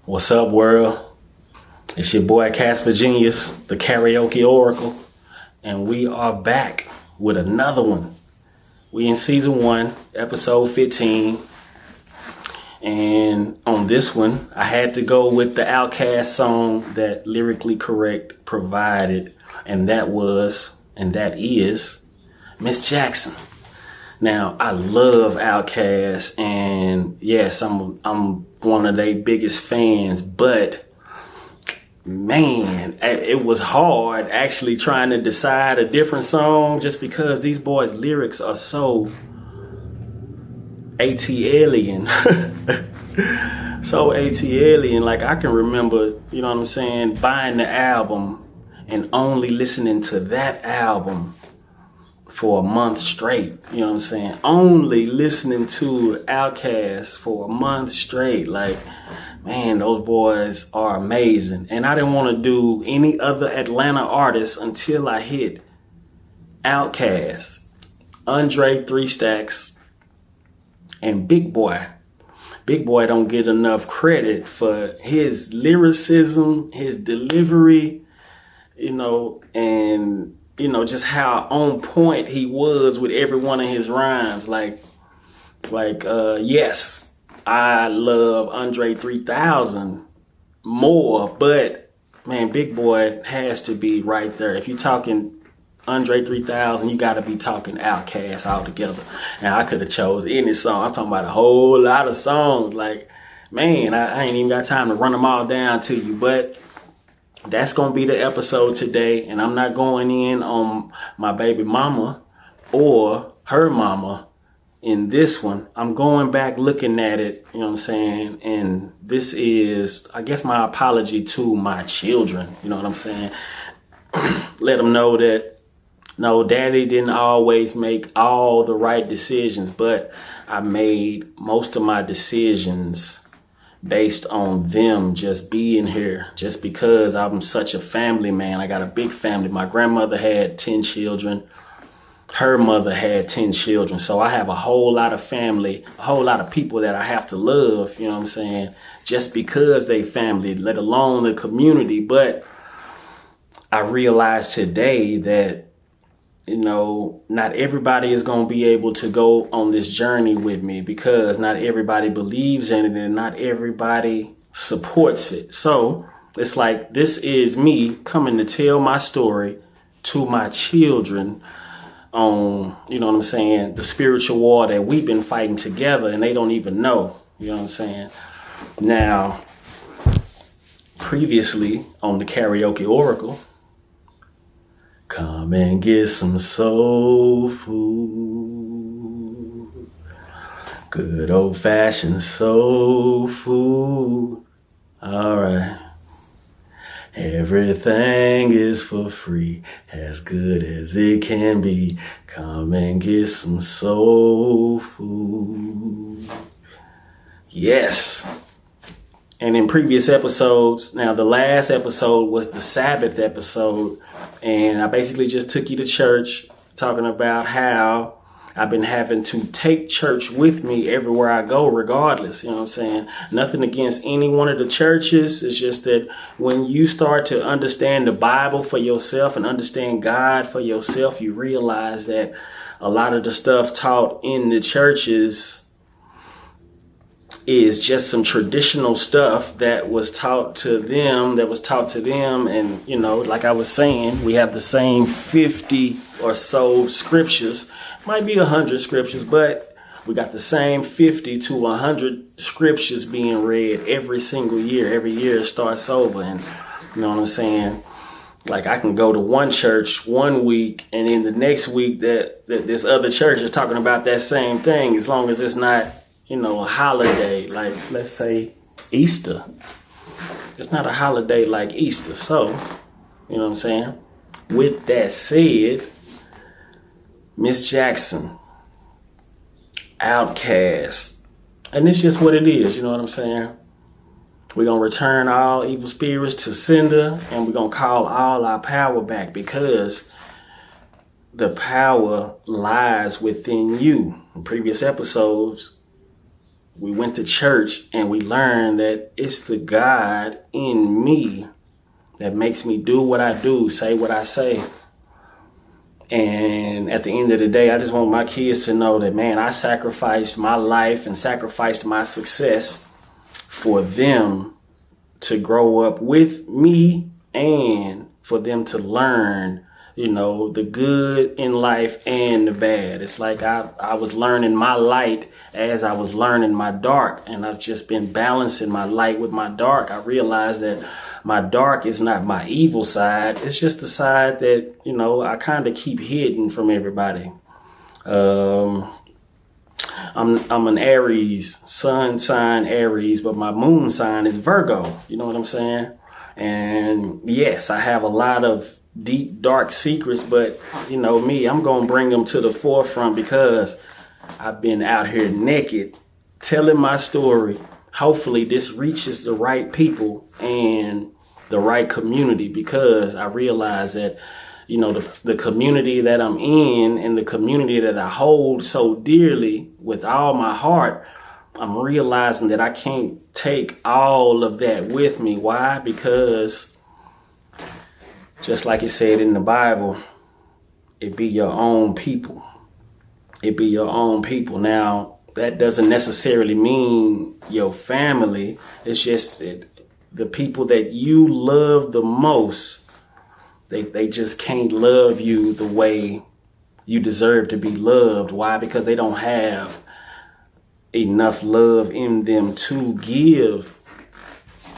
What's up, world? It's your boy KasperGenius, the Karaoke Oracle, and we are back with another one. We in season 1, episode 15, and on this one, I had to go with the Outkast song that Lyrically Correct provided, and that is Miss Jackson. Now, I love Outkast, and yes, I'm one of their biggest fans, but man, it was hard actually trying to decide a different song just because these boys' lyrics are so ATLian. So ATLian. Like, I can remember, you know what I'm saying, buying the album and only listening to that album for a month straight. You know what I'm saying? Only listening to Outkast for a month straight. Like, man, those boys are amazing. And I didn't want to do any other Atlanta artists until I hit Outkast, Andre 3 Stacks, and Big Boy. Big Boy don't get enough credit for his lyricism, his delivery, and just how on point he was with every one of his rhymes. Yes, I love Andre 3000 more, but man, Big Boy has to be right there. If you're talking Andre 3000, you got to be talking Outkast altogether. And I could have chose any song. I'm talking about a whole lot of songs. Like, man, I ain't even got time to run them all down to you, but that's going to be the episode today, and I'm not going in on my baby mama or her mama in this one. I'm going back looking at it, you know what I'm saying? And this is, I guess, my apology to my children, you know what I'm saying? Let them know that, no, daddy didn't always make all the right decisions, but I made most of my decisions based on them just being here, just because I'm such a family man. I got a big family. My grandmother had 10 children. Her mother had 10 children. So I have a whole lot of family, a whole lot of people that I have to love, you know what I'm saying, just because they family, let alone the community. But I realized today that, not everybody is going to be able to go on this journey with me, because not everybody believes in it and not everybody supports it. So it's like, this is me coming to tell my story to my children on, you know what I'm saying, the spiritual war that we've been fighting together, and they don't even know, you know what I'm saying? Now, previously on the Karaoke Oracle, come and get some soul food, good old-fashioned soul food. All right. Everything is for free, as good as it can be. Come and get some soul food. Yes. And in previous episodes, now the last episode was the Sabbath episode, and I basically just took you to church, talking about how I've been having to take church with me everywhere I go, regardless. You know what I'm saying? Nothing against any one of the churches. It's just that when you start to understand the Bible for yourself and understand God for yourself, you realize that a lot of the stuff taught in the churches is just some traditional stuff that was taught to them, And, like I was saying, we have the same 50 or so scriptures, might be 100 scriptures, but we got the same 50 to 100 scriptures being read every single year. Every year it starts over. And you know what I'm saying? Like, I can go to one church one week, and then the next week that this other church is talking about that same thing, as long as it's not, a holiday, like, let's say, Easter. It's not a holiday like Easter. So, you know what I'm saying? With that said, Miss Jackson, Outkast, and it's just what it is, you know what I'm saying? We're going to return all evil spirits to sender, and we're going to call all our power back, because the power lies within you. In previous episodes, we went to church and we learned that it's the God in me that makes me do what I do, say what I say. And at the end of the day, I just want my kids to know that, man, I sacrificed my life and sacrificed my success for them to grow up with me and for them to learn, you know, the good in life and the bad. It's like I was learning my light as I was learning my dark, and I've just been balancing my light with my dark. I realized that my dark is not my evil side. It's just the side that, you know, I kind of keep hidden from everybody. I'm an Aries, sun sign Aries, but my moon sign is Virgo. You know what I'm saying? And yes, I have a lot of deep, dark secrets, but you know me, I'm going to bring them to the forefront because I've been out here naked telling my story. Hopefully this reaches the right people and the right community, because I realize that, you know, the community that I'm in and the community that I hold so dearly with all my heart, I'm realizing that I can't take all of that with me. Why? Because just like it said in the Bible, it be your own people. It be your own people. Now, that doesn't necessarily mean your family. It's just that the people that you love the most, they just can't love you the way you deserve to be loved. Why? Because they don't have enough love in them to give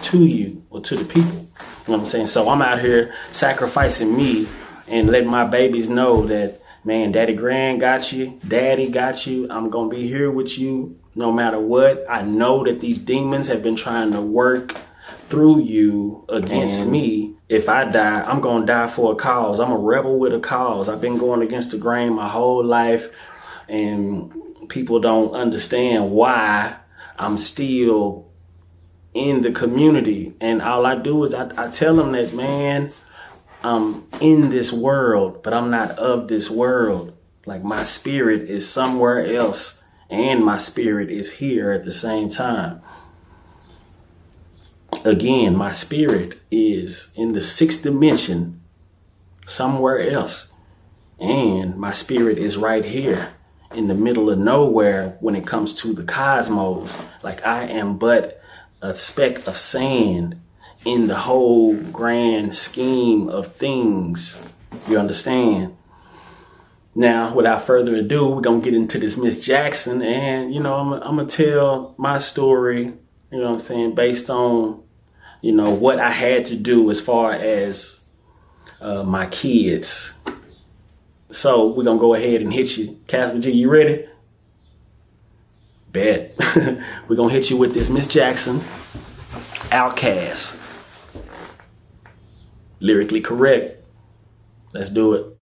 to you or to the people. You know what I'm saying? So I'm out here sacrificing me and letting my babies know that, man, Daddy Grand got you. Daddy got you. I'm going to be here with you no matter what. I know that these demons have been trying to work through you against me. If I die, I'm going to die for a cause. I'm a rebel with a cause. I've been going against the grain my whole life, and people don't understand why I'm still in the community. And all I do is I tell them that, man, I'm in this world, but I'm not of this world. Like, my spirit is somewhere else and my spirit is here at the same time. Again, my spirit is in the 6th dimension somewhere else, and my spirit is right here in the middle of nowhere when it comes to the cosmos. Like, I am but a speck of sand in the whole grand scheme of things. You understand? Now, without further ado, we're going to get into this Miss Jackson, and, you know, I'm going to tell my story, you know what I'm saying, based on, you know, what I had to do as far as my kids. So we're going to go ahead and hit you. Casper G, you ready? Bet. We're going to hit you with this Miss Jackson, Outcast. Lyrically correct. Let's do it.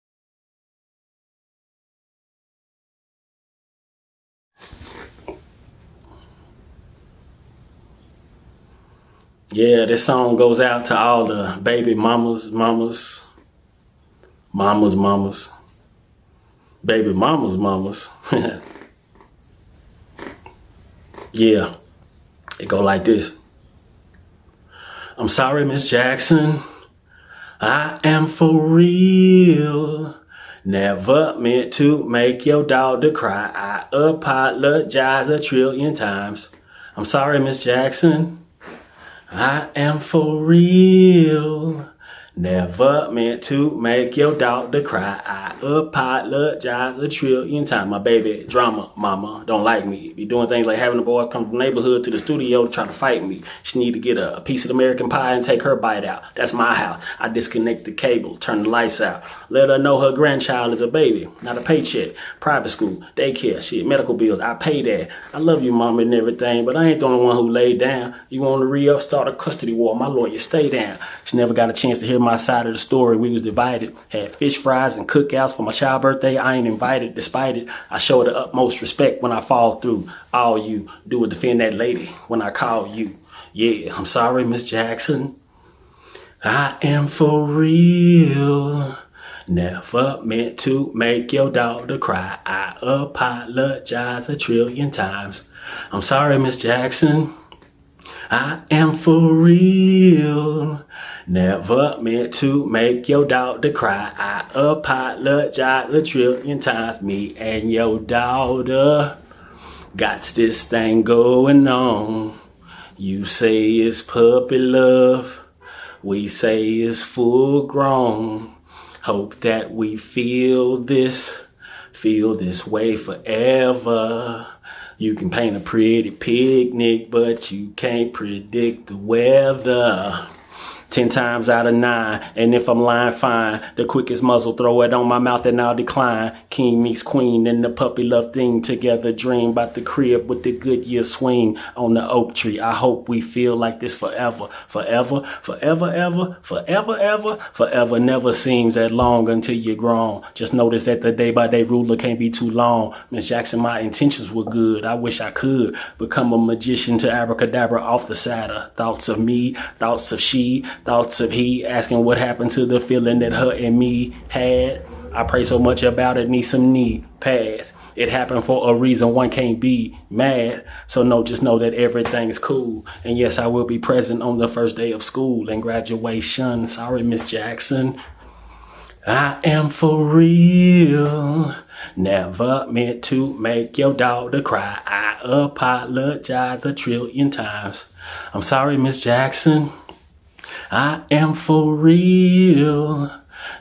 Yeah, this song goes out to all the baby mamas, baby mamas. Yeah, it go like this. I'm sorry, Miss Jackson, I am for real. Never meant to make your daughter cry. I apologize 1,000,000,000 times. I'm sorry, Miss Jackson, I am for real. Never meant to make your daughter cry. I apologize 1,000,000,000 times. My baby drama mama don't like me. Be doing things like having a boy come from the neighborhood to the studio to try to fight me. She need to get a piece of American pie and take her bite out. That's my house. I disconnect the cable, turn the lights out. Let her know her grandchild is a baby, not a paycheck. Private school, daycare, shit, medical bills. I pay that. I love you, mama, and everything, but I ain't the only one who laid down. You want to re-up, start a custody war? My lawyer, stay down. She never got a chance to hear my side of the story. We was divided. Had fish fries and cookouts for my child birthday. I ain't invited. Despite it, I show the utmost respect when I fall through. All you do is defend that lady when I call you. Yeah, I'm sorry, Miss Jackson. I am for real. Never meant to make your daughter cry. I apologize 1,000,000,000 times. I'm sorry, Miss Jackson. I am for real. Never meant to make your daughter cry. I apologize a trillion times. Me and your daughter got this thing going on. You say it's puppy love. We say it's full grown. Hope that we feel this way forever. You can paint a pretty picnic, but you can't predict the weather. 10 times out of 9, and if I'm lying, fine. The quickest muzzle, throw it on my mouth and I'll decline. King meets queen and the puppy love thing together. Dream about the crib with the Goodyear swing on the oak tree. I hope we feel like this forever. Forever, forever, ever, forever, ever, forever never seems that long until you're grown. Just notice that the day-by-day ruler can't be too long. Miss Jackson, my intentions were good. I wish I could become a magician to abracadabra off the saddle. Thoughts of me, thoughts of she, thoughts of he, asking what happened to the feeling that her and me had. I pray so much about it, need some knee pads. It happened for a reason, one can't be mad. So no, just know that everything's cool. And yes, I will be present on the first day of school and graduation. Sorry, Miss Jackson. I am for real. Never meant to make your daughter cry. I apologize a trillion times. I'm sorry, Miss Jackson. I am for real.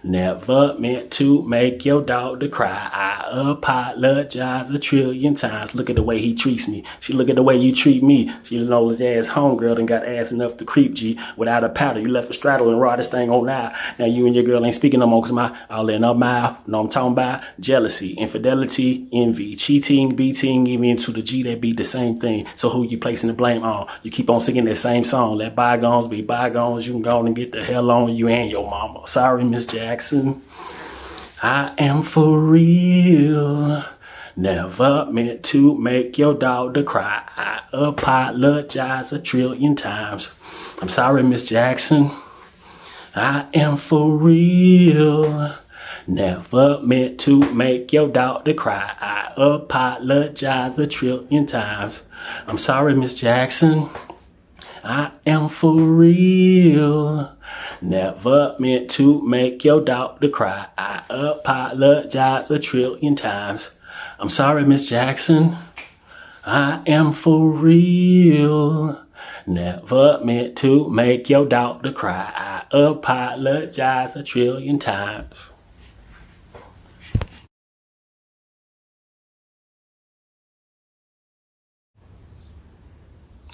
Never meant to make your daughter cry. I apologize a trillion times. Look at the way he treats me. She look at the way you treat me. She's an old ass homegirl and got ass enough to creep G without a powder. You left the straddle and raw this thing on now. Now you and your girl ain't speaking no more because my all in her mouth. Know I'm talking about jealousy, infidelity, envy, cheating, beating, even to the G that be the same thing. So who you placing the blame on? You keep on singing that same song. Let bygones be bygones. You can go on and get the hell on you and your mama. Sorry, Miss Jackson. I am for real. Never meant to make your daughter cry. I apologize a trillion times. I'm sorry, Miss Jackson. I am for real. Never meant to make your daughter cry. I apologize a trillion times. I'm sorry, Miss Jackson. I am for real. Never meant to make your daughter cry. I apologize a trillion times. I'm sorry, Miss Jackson. I am for real. Never meant to make your daughter cry. I apologize a trillion times.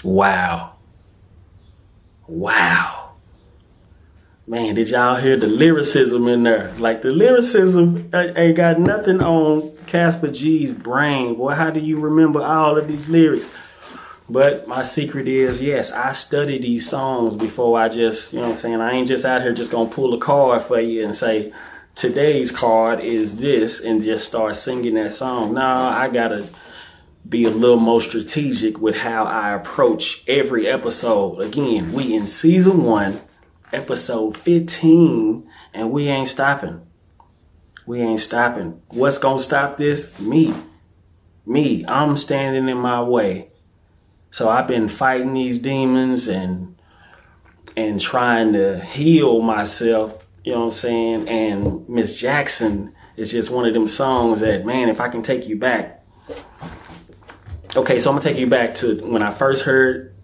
Wow. Wow. Man, did y'all hear the lyricism in there? Like the lyricism ain't got nothing on Casper G's brain. Boy, how do you remember all of these lyrics? But my secret is, yes, I study these songs before I just, you know what I'm saying? I ain't just out here just gonna pull a card for you and say, today's card is this, and just start singing that song. No, I gotta be a little more strategic with how I approach every episode. Again, we in season 1, episode 15, and we ain't stopping. We ain't stopping. What's gonna stop this? Me. I'm standing in my way. So I've been fighting these demons and trying to heal myself, you know what I'm saying? And Miss Jackson is just one of them songs that, man, if I can take you back. Okay, so I'm gonna take you back to when I first heard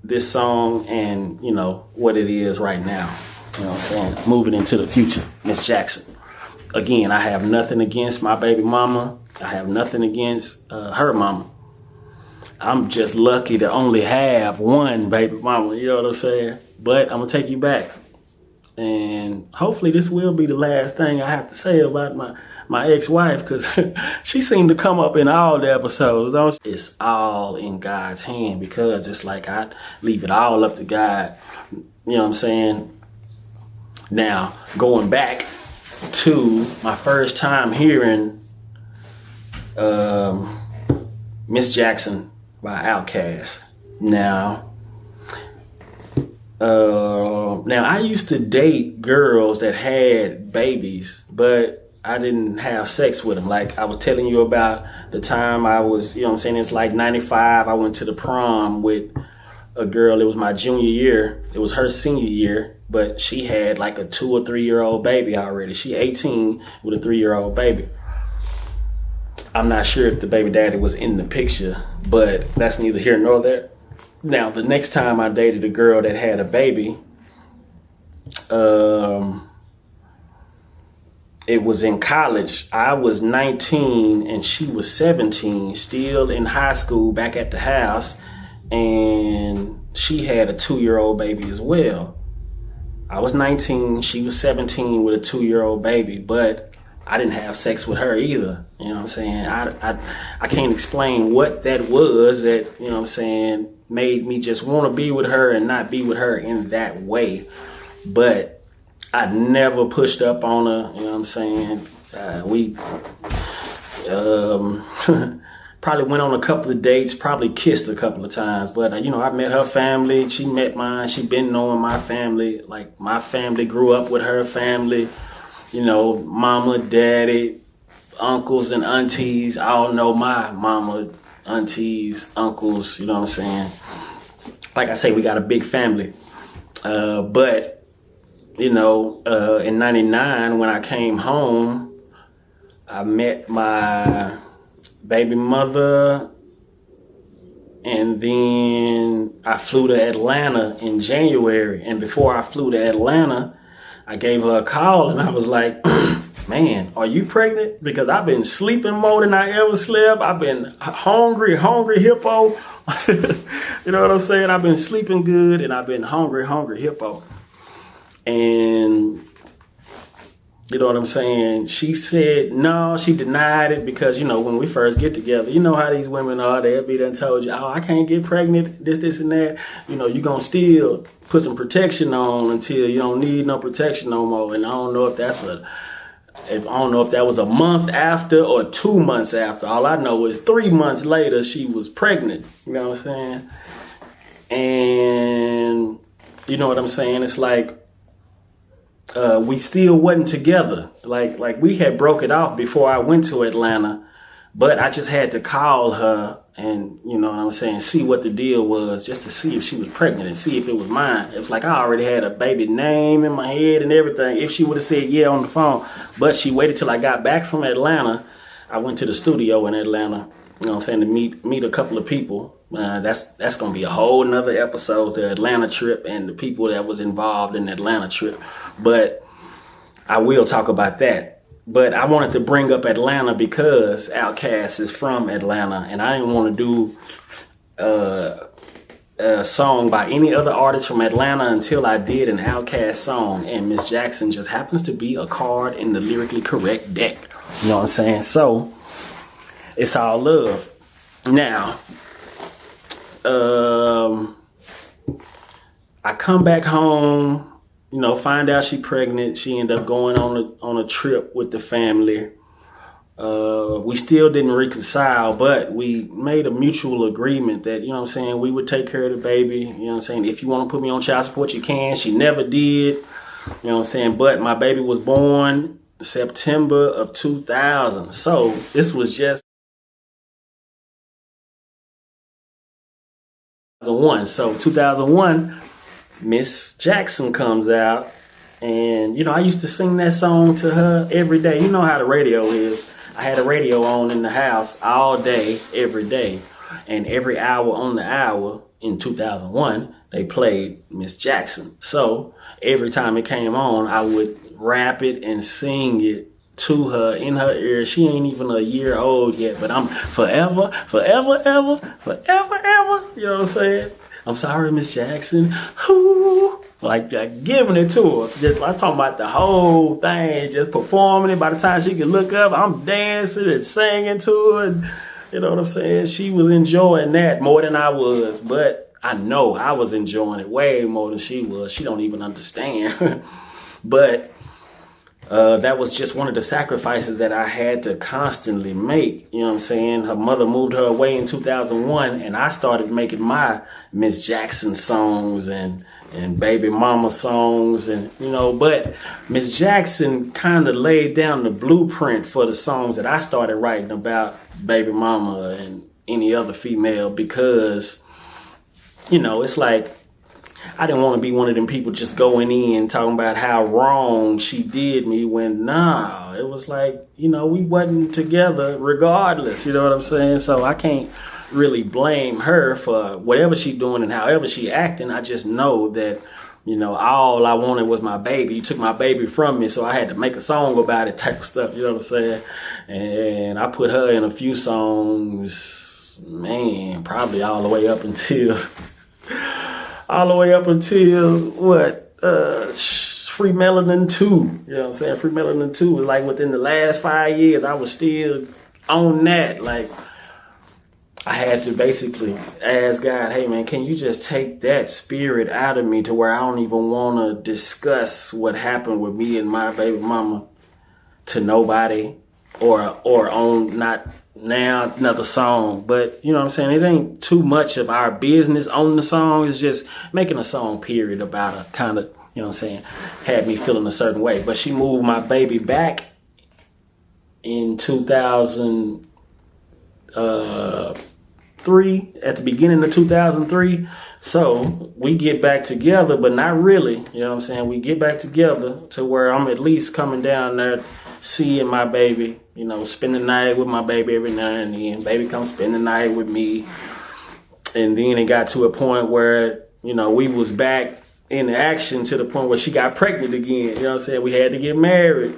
this song and, you know, what it is right now. You know what I'm saying? Moving into the future, Miss Jackson. Again, I have nothing against my baby mama. I have nothing against her mama. I'm just lucky to only have one baby mama, you know what I'm saying? But I'm gonna take you back. And hopefully this will be the last thing I have to say about my ex-wife, because she seemed to come up in all the episodes, don't she? It's all in God's hand, because it's like I leave it all up to God. You know what I'm saying? Now, going back to my first time hearing Miss Jackson by Outkast. Now I used to date girls that had babies, but I didn't have sex with him. Like I was telling you about the time I was, you know what I'm saying, it's like 95. I went to the prom with a girl. It was my junior year. It was her senior year, but she had like a 2 or 3 year old baby already. She 18 with a 3-year-old baby. I'm not sure if the baby daddy was in the picture, but that's neither here nor there. Now, the next time I dated a girl that had a baby, it was in college. I was 19 and she was 17, still in high school back at the house. And she had a 2-year-old baby as well. I was 19, she was 17 with a 2-year-old baby, but I didn't have sex with her either. You know what I'm saying? I can't explain what that was that, you know what I'm saying, made me just want to be with her and not be with her in that way. But I never pushed up on her, you know what I'm saying? We probably went on a couple of dates, probably kissed a couple of times. But, you know, I met her family. She met mine. She been knowing my family. Like, my family grew up with her family. You know, mama, daddy, uncles and aunties. I all know my mama, aunties, uncles, you know what I'm saying? Like I say, we got a big family. But, you know, in 99, when I came home, I met my baby mother, and then I flew to Atlanta in January. And before I flew to Atlanta, I gave her a call and I was like, man, are you pregnant? Because I've been sleeping more than I ever slept. I've been hungry hippo. You know what I'm saying? I've been sleeping good and I've been hungry hippo. And you know what I'm saying? She said no, she denied it because, you know, when we first get together, you know how these women are. They'll be done told you, oh, I can't get pregnant, this and that. You know, you're going to still put some protection on until you don't need no protection no more. And I don't know if that was a month after or 2 months after. All I know is 3 months later, she was pregnant. You know what I'm saying? And you know what I'm saying? It's like, we still wasn't together. Like we had broke it off before I went to Atlanta, but I just had to call her and, you know what I'm saying, see what the deal was, just to see if she was pregnant and see if it was mine. It was like I already had a baby name in my head and everything. If she would have said yeah on the phone, but she waited till I got back from Atlanta. I went to the studio in Atlanta, you know what I'm saying, to meet a couple of people. That's going to be a whole nother episode, the Atlanta trip and the people that was involved in the Atlanta trip. But I will talk about that. But I wanted to bring up Atlanta because Outkast is from Atlanta. And I didn't want to do a song by any other artist from Atlanta until I did an Outkast song. And Miss Jackson just happens to be a card in the lyrically correct deck. You know what I'm saying? So it's all love. Now, I come back home, you know, find out she pregnant. She ended up going on a trip with the family. We still didn't reconcile, but we made a mutual agreement that, you know what I'm saying, we would take care of the baby. You know what I'm saying? If you want to put me on child support, you can. She never did. You know what I'm saying? But my baby was born September of 2000. So this was just 2001. So 2001, Miss Jackson comes out, and, you know, I used to sing that song to her every day. You know how the radio is. I had a radio on in the house all day, every day. And every hour on the hour in 2001, they played Miss Jackson. So every time it came on, I would rap it and sing it to her in her ear. She ain't even a year old yet, but I'm forever, forever, ever, forever, ever. You know what I'm saying? I'm sorry, Miss Jackson. Ooh. Like giving it to her. I'm talking about the whole thing, just performing it. By the time she could look up, I'm dancing and singing to her. And, you know what I'm saying? She was enjoying that more than I was. But I know I was enjoying it way more than she was. She don't even understand. But that was just one of the sacrifices that I had to constantly make. You know what I'm saying? Her mother moved her away in 2001, and I started making my Miss Jackson songs and, and baby mama songs, and but Miss Jackson kind of laid down the blueprint for the songs that I started writing about baby mama and any other female, because it's like I didn't want to be one of them people just going in talking about how wrong she did me, when it was like, we wasn't together regardless, you know what I'm saying? So I can't really blame her for whatever she doing and however she acting. I just know that, all I wanted was my baby. You took my baby from me, so I had to make a song about it type of stuff, you know what I'm saying? And I put her in a few songs, man, probably all the way up until what? Free Melanin 2. You know what I'm saying? Free Melanin 2 was like within the last 5 years, I was still on that. Like, I had to basically ask God, hey man, can you just take that spirit out of me to where I don't even want to discuss what happened with me and my baby mama to nobody, or on not now another song. But you know what I'm saying, it ain't too much of our business on the song. It's just making a song period about a kind of, you know what I'm saying, had me feeling a certain way. But she moved my baby back in 2003, at the beginning of 2003. So we get back together, but not really, you know what I'm saying? We get back together to where I'm at least coming down there, seeing my baby, spend the night with my baby every now and then. Baby come spend the night with me. And then it got to a point where, we was back in action to the point where she got pregnant again. You know what I'm saying? We had to get married.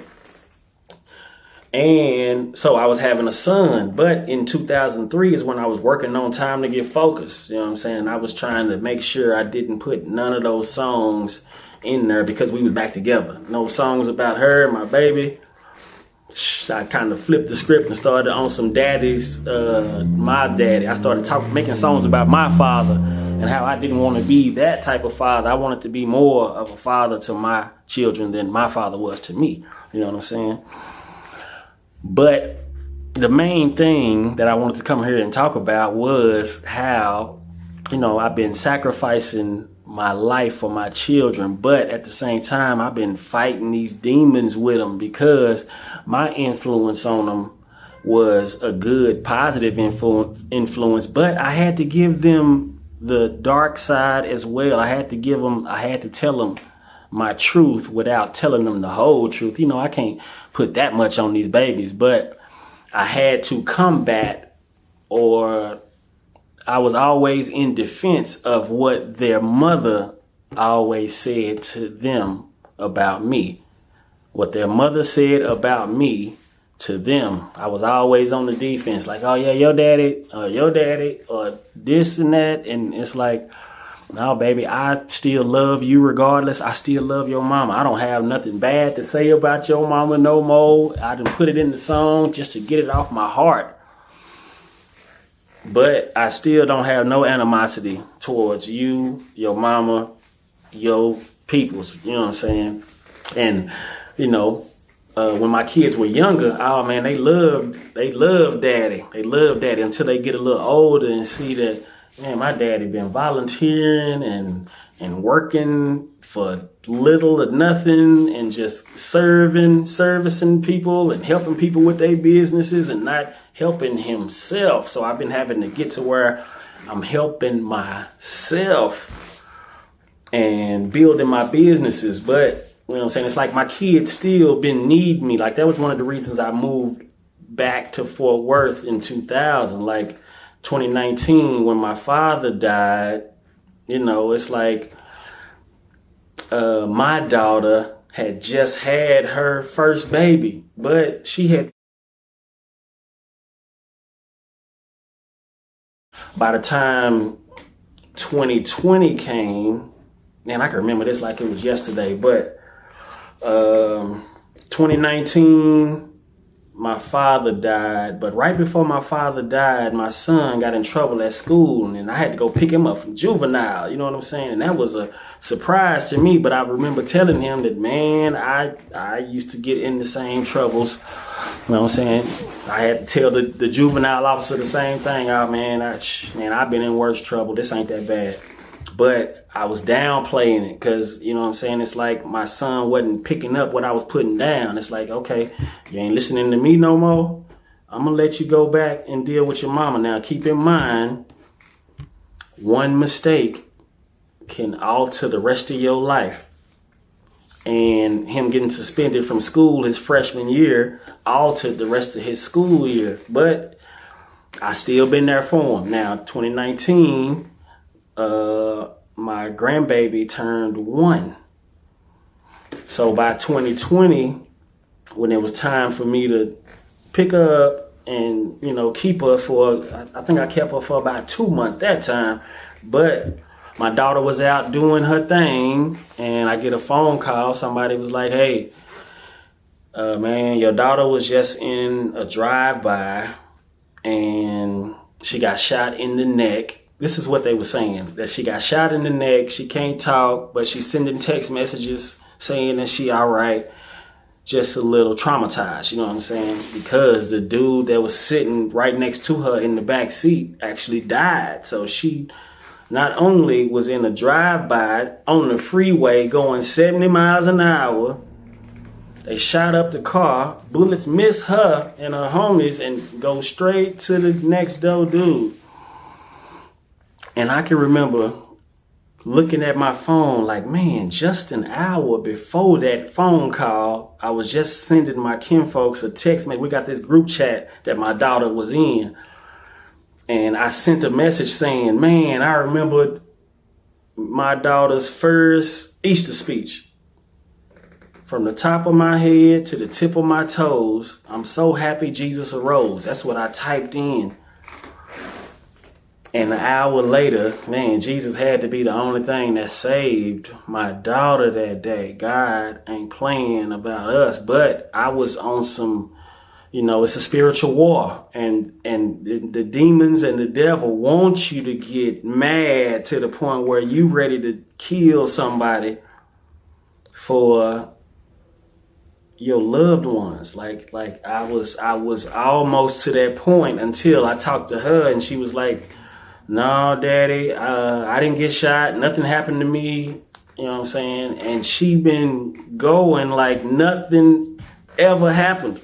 And so I was having a son. But in 2003 is when I was working on Time to Get Focused. You know what I'm saying? I was trying to make sure I didn't put none of those songs in there because we was back together. No songs about her and my baby. I kind of flipped the script and started on some daddy's, my daddy. I started making songs about my father and how I didn't want to be that type of father. I wanted to be more of a father to my children than my father was to me. You know what I'm saying? But the main thing that I wanted to come here and talk about was how, I've been sacrificing my life for my children, but at the same time, I've been fighting these demons with them because my influence on them was a good, positive influence, but I had to give them the dark side as well. I had to tell them my truth without telling them the whole truth. I can't put that much on these babies, but I had to combat, or I was always in defense of what their mother always said to them about me. What their mother said about me to them, I was always on the defense. Like, oh yeah, your daddy, or this and that. And it's like, no, baby, I still love you regardless. I still love your mama. I don't have nothing bad to say about your mama no more. I done put it in the song just to get it off my heart. But I still don't have no animosity towards you, your mama, your peoples. You know what I'm saying? And, when my kids were younger, oh man, they loved daddy. They loved daddy until they get a little older and see that, man, my daddy been volunteering and working for little or nothing and just servicing people and helping people with their businesses and not helping himself. So I've been having to get to where I'm helping myself and building my businesses. But, you know what I'm saying? It's like my kids still been need me. Like that was one of the reasons I moved back to Fort Worth in 2000. Like 2019 when my father died, it's like my daughter had just had her first baby, but she had, by the time 2020 came, and I can remember this like it was yesterday, but 2019, my father died. But right before my father died, my son got in trouble at school, and I had to go pick him up from juvenile. You know what I'm saying? And that was a surprise to me. But I remember telling him that, man, I used to get in the same troubles. You know what I'm saying? I had to tell the juvenile officer the same thing. Oh, man, I've been in worse trouble. This ain't that bad. But I was downplaying it because, you know what I'm saying? It's like my son wasn't picking up what I was putting down. It's like, okay, you ain't listening to me no more. I'm going to let you go back and deal with your mama. Now, keep in mind, one mistake can alter the rest of your life. And him getting suspended from school his freshman year altered the rest of his school year. But I still been there for him. Now, 2019, my grandbaby turned 1. So by 2020, when it was time for me to pick her up and, you know, keep her for, I think I kept her for about 2 months that time. But my daughter was out doing her thing, and I get a phone call. Somebody was like, hey, man, your daughter was just in a drive-by, and she got shot in the neck. This is what they were saying, that she got shot in the neck. She can't talk, but she's sending text messages saying that she all right, just a little traumatized, you know what I'm saying? Because the dude that was sitting right next to her in the back seat actually died. So she not only was in a drive-by on the freeway going 70 miles an hour, they shot up the car, bullets miss her and her homies and go straight to the next door dude. And I can remember looking at my phone like, man, just an hour before that phone call, I was just sending my kinfolks a text. Man, we got this group chat that my daughter was in. And I sent a message saying, man, I remember my daughter's first Easter speech. From the top of my head to the tip of my toes, I'm so happy Jesus arose. That's what I typed in. And an hour later, man, Jesus had to be the only thing that saved my daughter that day. God ain't playing about us, but I was on some, you know, it's a spiritual war, and the demons and the devil want you to get mad to the point where you ready to kill somebody for your loved ones. Like I was almost to that point until I talked to her, and she was like, no, daddy, I didn't get shot. Nothing happened to me. You know what I'm saying? And she been going like nothing ever happened.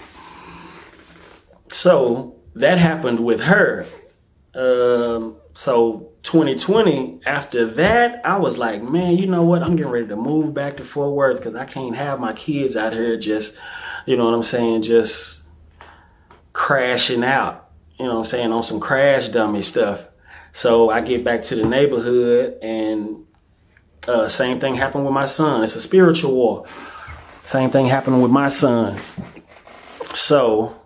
So that happened with her. So 2020, after that, I was like, man, you know what? I'm getting ready to move back to Fort Worth because I can't have my kids out here just, you know what I'm saying, just crashing out, you know what I'm saying, on some crash dummy stuff. So I get back to the neighborhood, and same thing happened with my son. It's a spiritual war. Same thing happened with my son. So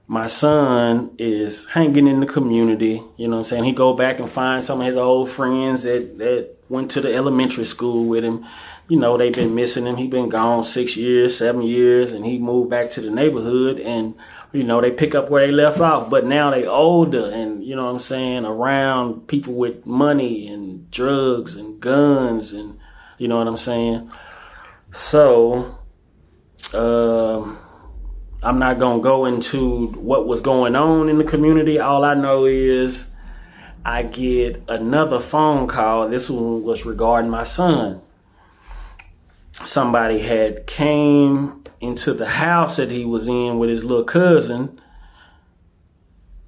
my son is hanging in the community, you know what I'm saying? He go back and find some of his old friends that went to the elementary school with him. You know, they've been missing him. He been gone 6 years, 7 years, and he moved back to the neighborhood, and, you know, they pick up where they left off. But now they older and, you know what I'm saying, around people with money and drugs and guns and, you know what I'm saying? So, I'm not going to go into what was going on in the community. All I know is I get another phone call. This one was regarding my son. Somebody had came into the house that he was in with his little cousin.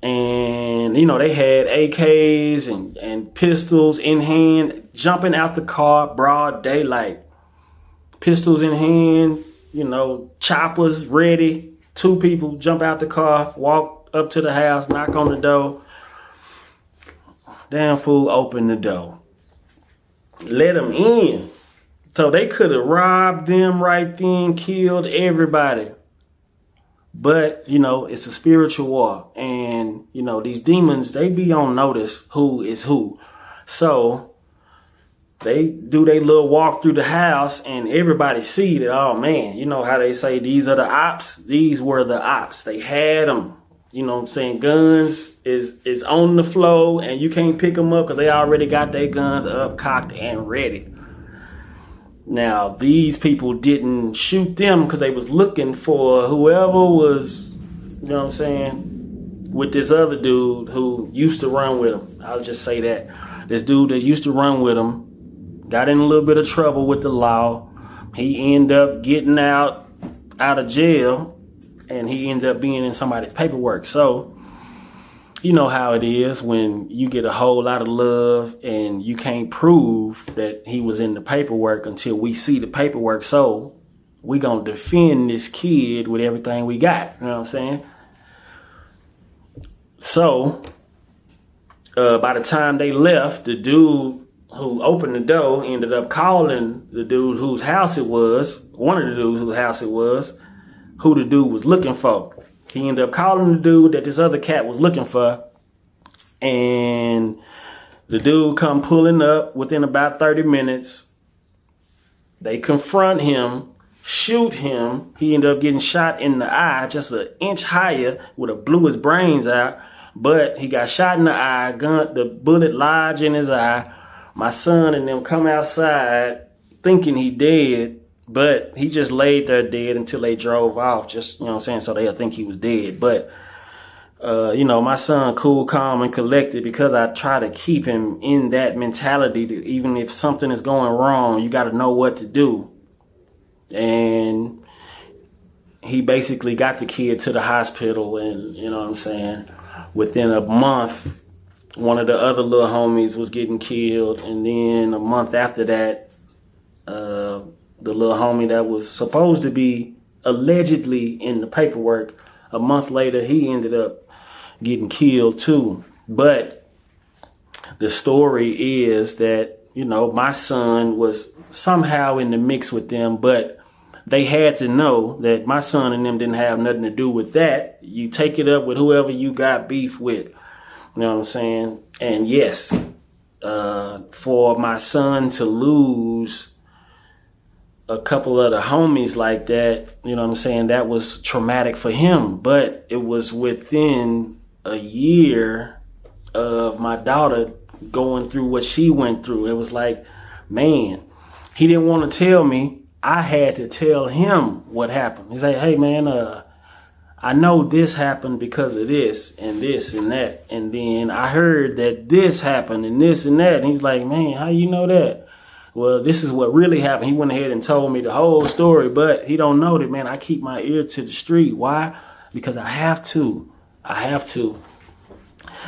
And, you know, they had AKs and pistols in hand, jumping out the car, broad daylight. Pistols in hand, you know, choppers ready. 2 people jump out the car, walk up to the house, knock on the door. Damn fool opened the door. Let them in. So they could have robbed them right then, killed everybody. But, you know, it's a spiritual war. And, you know, these demons, they be on notice who is who. So they do their little walk through the house, and everybody see that, oh man, you know how they say these are the ops? These were the ops. They had them, you know what I'm saying? Guns is on the floor, and you can't pick them up because they already got their guns up, cocked, and ready. Now, these people didn't shoot them because they was looking for whoever was, you know what I'm saying, with this other dude who used to run with them. I'll just say that. This dude that used to run with him got in a little bit of trouble with the law. He ended up getting out of jail, and he ended up being in somebody's paperwork. So you know how it is when you get a whole lot of love and you can't prove that he was in the paperwork until we see the paperwork. So we gonna defend this kid with everything we got. You know what I'm saying? So by the time they left, the dude who opened the door ended up calling the dude whose house it was, one of the dudes whose house it was, who the dude was looking for. He ended up calling the dude that this other cat was looking for, and the dude come pulling up within about 30 minutes. They confront him, shoot him. He ended up getting shot in the eye, just an inch higher, would have blew his brains out, but he got shot in the eye, the bullet lodged in his eye. My son and them come outside thinking he dead, but he just laid there dead until they drove off, just, you know what I'm saying, so they'll think he was dead. But, you know, my son cool, calm, and collected because I try to keep him in that mentality that even if something is going wrong, you got to know what to do. And he basically got the kid to the hospital, and, you know what I'm saying, within a month, one of the other little homies was getting killed. And then a month after that, the little homie that was supposed to be allegedly in the paperwork, a month later, he ended up getting killed too. But the story is that, you know, my son was somehow in the mix with them, but they had to know that my son and them didn't have nothing to do with that. You take it up with whoever you got beef with. You know what I'm saying? And yes, for my son to lose a couple of the homies like that, you know what I'm saying, that was traumatic for him. But it was within a year of my daughter going through what she went through. It was like, man, he didn't want to tell me. I had to tell him what happened. He's like, hey, man, I know this happened because of this and this and that. And then I heard that this happened and this and that. And he's like, man, how you know that? Well, this is what really happened. He went ahead and told me the whole story, but he don't know that, man, I keep my ear to the street. Why? Because I have to.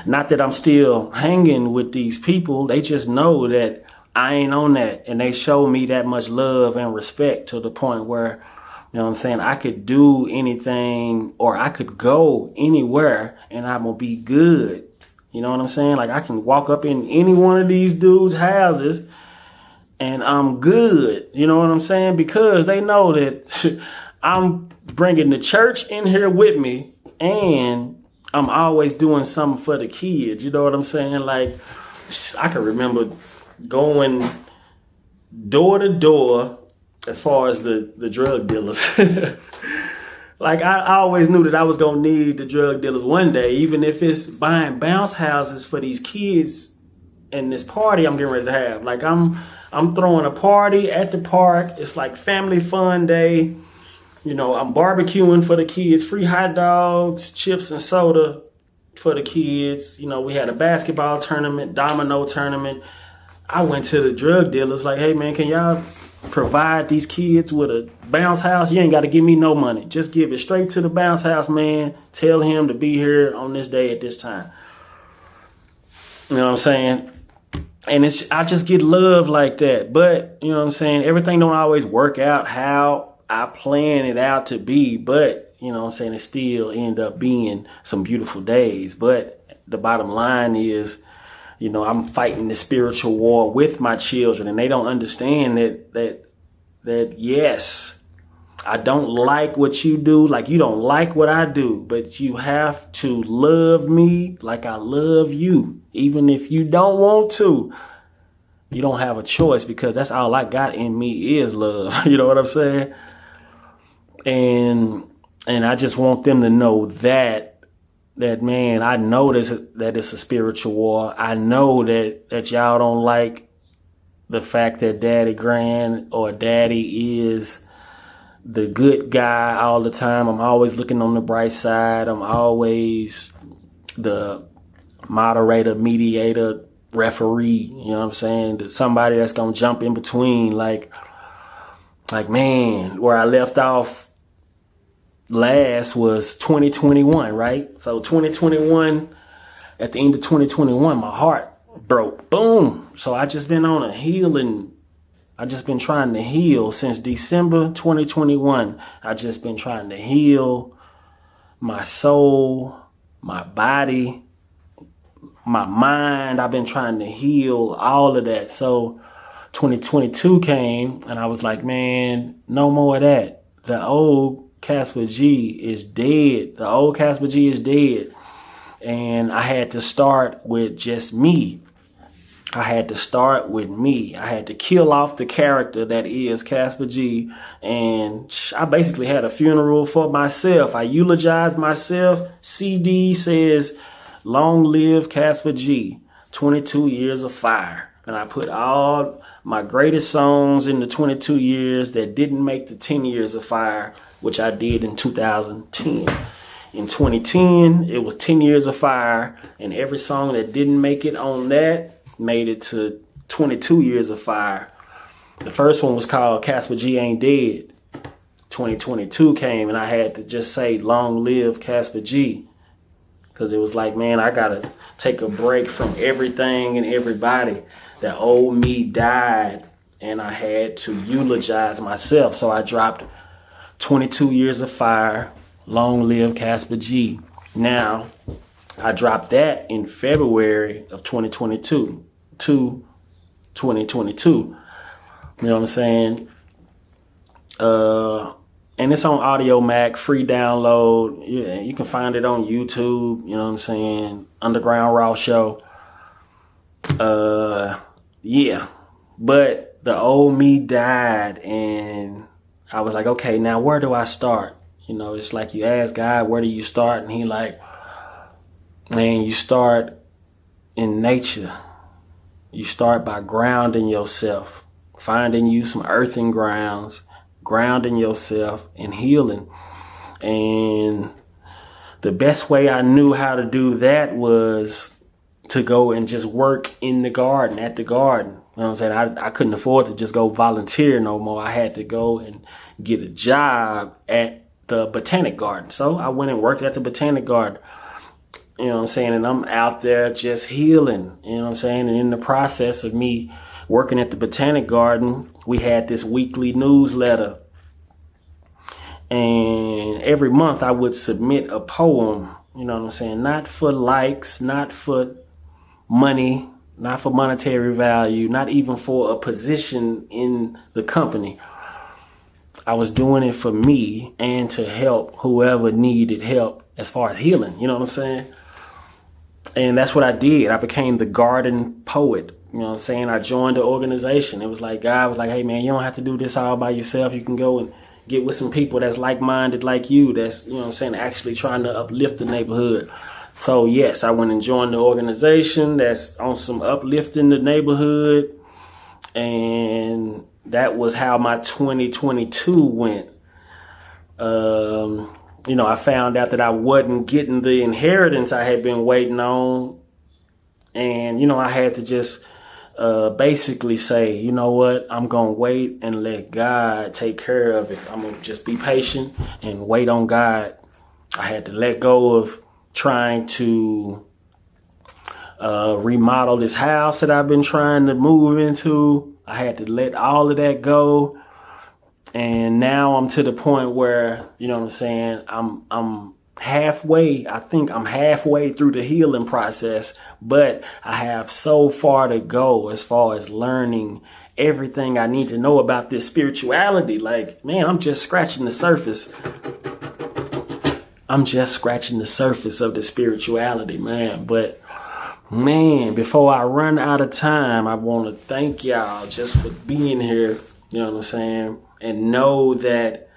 Not that I'm still hanging with these people. They just know that I ain't on that. And they show me that much love and respect to the point where, you know what I'm saying, I could do anything or I could go anywhere and I'm going to be good. You know what I'm saying? Like I can walk up in any one of these dudes' houses and I'm good. You know what I'm saying? Because they know that I'm bringing the church in here with me and I'm always doing something for the kids. You know what I'm saying? Like I can remember going door to door as far as the drug dealers. Like I always knew that I was going to need the drug dealers one day, even if it's buying bounce houses for these kids and this party I'm getting ready to have. Like I'm throwing a party at the park. It's like family fun day. You know, I'm barbecuing for the kids, free hot dogs, chips and soda for the kids. You know, we had a basketball tournament, domino tournament. I went to the drug dealers like, hey man, can y'all provide these kids with a bounce house? You ain't got to give me no money. Just give it straight to the bounce house, man. Tell him to be here on this day at this time. You know what I'm saying? And I just get love like that. But, you know what I'm saying, everything don't always work out how I plan it out to be. But, you know what I'm saying, it still end up being some beautiful days. But the bottom line is, you know, I'm fighting the spiritual war with my children, and they don't understand that yes, I don't like what you do, like you don't like what I do, but you have to love me like I love you. Even if you don't want to, you don't have a choice because that's all I got in me is love. You know what I'm saying? And I just want them to know that man, I know that it's a spiritual war. I know that y'all don't like the fact that Daddy Grand or Daddy is the good guy all the time. I'm always looking on the bright side. I'm always the moderator, mediator, referee, you know what I'm saying? Somebody that's gonna jump in between, like man, where I left off last was 2021, right? So 2021, at the end of 2021, my heart broke. Boom. So I just been on a healing. I just been trying to heal since December 2021. I just been trying to heal my soul, my body, my mind. I've been trying to heal all of that. So 2022 came and I was like, man, no more of that. The old Casper G is dead. The old Casper G is dead. And I had to start with just me. I had to start with me. I had to kill off the character that is Casper G. And I basically had a funeral for myself. I eulogized myself. CD says, long live Casper G, 22 years of fire. And I put all my greatest songs in the 22 years that didn't make the 10 years of fire, which I did in 2010. In 2010, it was 10 years of fire. And every song that didn't make it on that made it to 22 years of fire. The first one was called Casper G Ain't Dead. 2022 came and I had to just say long live Casper G, because it was like, man, I gotta take a break from everything and everybody. That old me died and I had to eulogize myself. So I dropped 22 years of fire, long live Casper G. Now I dropped that in February of 2022 to 2022. You know what I'm saying? And it's on Audio Mac, free download. Yeah, you can find it on YouTube. You know what I'm saying? Underground Raw Show. Yeah. But the old me died and I was like, okay, now where do I start? You know, it's like you ask God, where do you start? And he like, man, you start in nature. You start by grounding yourself, finding you some earthing grounds, grounding yourself and healing. And the best way I knew how to do that was to go and just work in the garden, at the garden. You know what I'm saying? I couldn't afford to just go volunteer no more. I had to go and get a job at the Botanic Garden. So I went and worked at the Botanic Garden. You know what I'm saying? And I'm out there just healing. You know what I'm saying? And in the process of me working at the Botanic Garden, we had this weekly newsletter. And every month I would submit a poem. You know what I'm saying? Not for likes, not for money, not for monetary value, not even for a position in the company. I was doing it for me and to help whoever needed help as far as healing. You know what I'm saying? And that's what I did. I became the garden poet. You know what I'm saying? I joined the organization. It was like, God was like, hey, man, you don't have to do this all by yourself. You can go and get with some people that's like-minded like you. That's, you know what I'm saying, actually trying to uplift the neighborhood. So, yes, I went and joined the organization that's on some uplifting the neighborhood. And that was how my 2022 went. You know, I found out that I wasn't getting the inheritance I had been waiting on. And, you know, I had to just basically say, you know what, I'm going to wait and let God take care of it. I'm going to just be patient and wait on God. I had to let go of trying to remodel this house that I've been trying to move into. I had to let all of that go. And now I'm to the point where, you know what I'm saying, I'm halfway. I think I'm halfway through the healing process, but I have so far to go as far as learning everything I need to know about this spirituality. Like, man, I'm just scratching the surface. I'm just scratching the surface of the spirituality, man. But man, before I run out of time, I want to thank y'all just for being here. You know what I'm saying? And know that,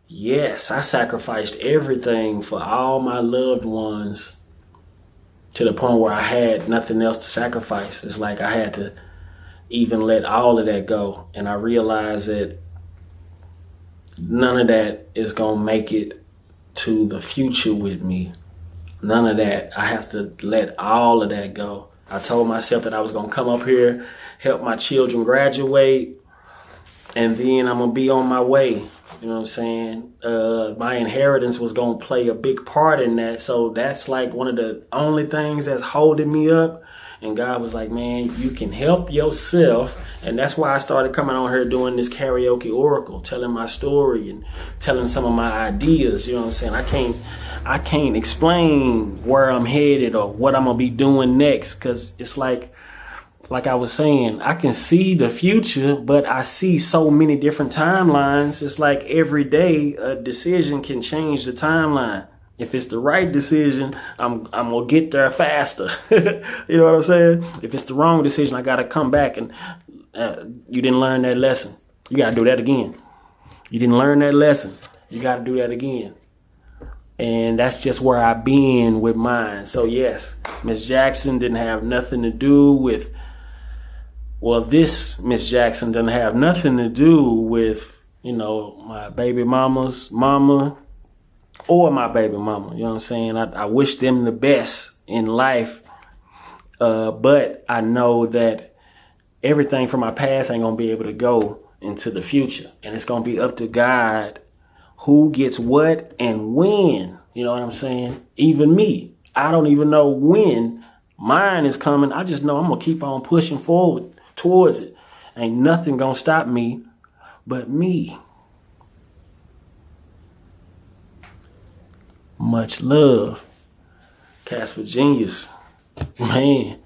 yes, I sacrificed everything for all my loved ones to the point where I had nothing else to sacrifice. It's like I had to even let all of that go. And I realized that none of that is going to make it to the future with me. None of that. I have to let all of that go. I told myself that I was going to come up here, help my children graduate, and then I'm going to be on my way. You know what I'm saying? My inheritance was going to play a big part in that. So that's like one of the only things that's holding me up. And God was like, man, you can help yourself. And that's why I started coming on here doing this karaoke oracle, telling my story and telling some of my ideas. You know what I'm saying? I can't explain where I'm headed or what I'm going to be doing next, because it's like I was saying, I can see the future, but I see so many different timelines. It's like every day a decision can change the timeline. If it's the right decision, I'm gonna get there faster. You know what I'm saying? If it's the wrong decision, I gotta come back and you didn't learn that lesson. You gotta do that again. You didn't learn that lesson. You gotta do that again. And that's just where I've been with mine. So yes, Miss Jackson didn't have nothing to do with. Well, this Miss Jackson doesn't have nothing to do with, my baby mama's mama or my baby mama. You know what I'm saying? I wish them the best in life. But I know that everything from my past ain't going to be able to go into the future. And it's going to be up to God who gets what and when. You know what I'm saying? Even me. I don't even know when mine is coming. I just know I'm going to keep on pushing forward towards it. Ain't nothing gonna stop me but me. Much love. KasperGenius. Man.